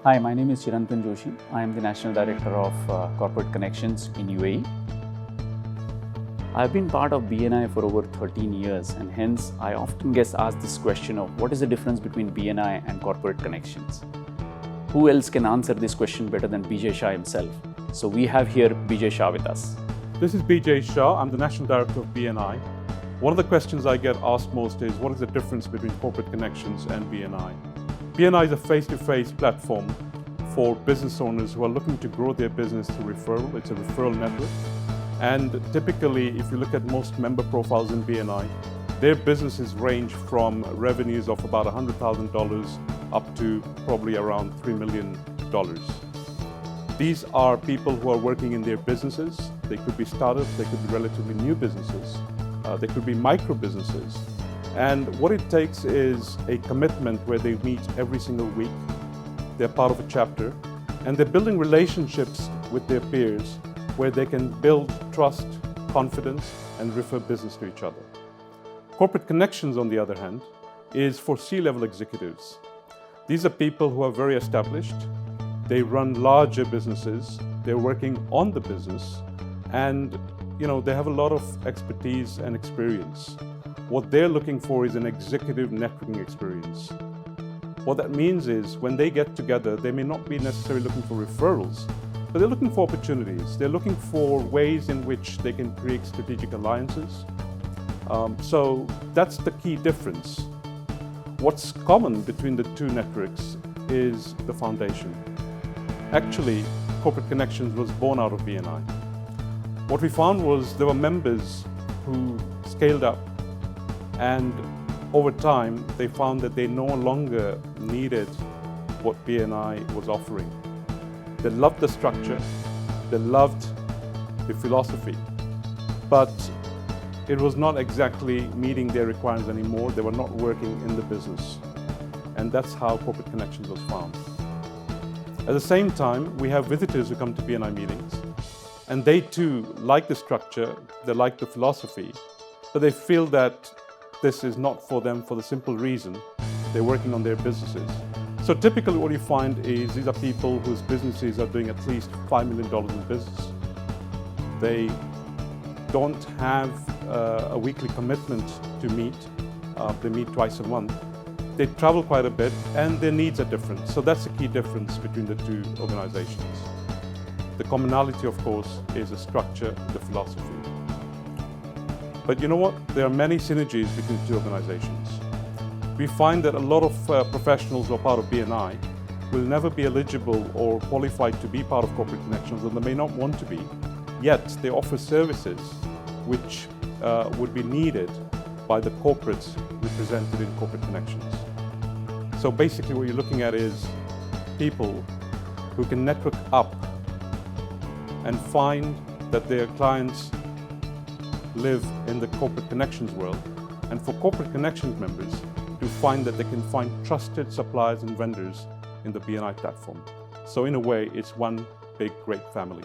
Hi, my name is Chirantan Joshi. I am the National Director of Corporate Connections in UAE. I've been part of BNI for over 13 years, and hence I often get asked this question of what is the difference between BNI and Corporate Connections? Who else can answer this question better than Bijay Shah himself? So we have here Bijay Shah with us. This is Bijay Shah. I'm the National Director of BNI. One of the questions I get asked most is, what is the difference between Corporate Connections and BNI? BNI is a face-to-face platform for business owners who are looking to grow their business through referral. It's a referral network. And typically, if you look at most member profiles in BNI, their businesses range from revenues of about $100,000 up to probably around $3 million. These are people who are working in their businesses. They could be startups, they could be relatively new businesses, they could be micro businesses. And what it takes is a commitment where they meet every single week. They're part of a chapter, and they're building relationships with their peers where they can build trust, confidence, and refer business to each other. Corporate Connections, on the other hand, is for C-level executives. These are people who are very established. They run larger businesses. They're working on the business, and they have a lot of expertise and experience. What they're looking for is an executive networking experience. What that means is when they get together, they may not be necessarily looking for referrals, but they're looking for opportunities. They're looking for ways in which they can create strategic alliances. So that's the key difference. What's common between the two networks is the foundation. Actually, Corporate Connections was born out of BNI. What we found was there were members who scaled up, and over time they found that they no longer needed what BNI was offering. They loved the structure, they loved the philosophy, but it was not exactly meeting their requirements anymore. They were not working in the business. And that's how Corporate Connections was found. At the same time, we have visitors who come to BNI meetings, and they too like the structure, they like the philosophy, but they feel that this is not for them for the simple reason they're working on their businesses. So typically what you find is these are people whose businesses are doing at least $5 million in business. They don't have a weekly commitment to meet. They meet twice a month. They travel quite a bit, and their needs are different. So that's the key difference between the two organizations. The commonality, of course, is the structure, the philosophy. But you know what? There are many synergies between the two organizations. We find that a lot of professionals who are part of BNI will never be eligible or qualified to be part of Corporate Connections, and they may not want to be. Yet they offer services which would be needed by the corporates represented in Corporate Connections. So basically what you're looking at is people who can network up and find that their clients live in the Corporate Connections world, and for Corporate Connections members to find that they can find trusted suppliers and vendors in the BNI platform. So in a way, it's one big, great family.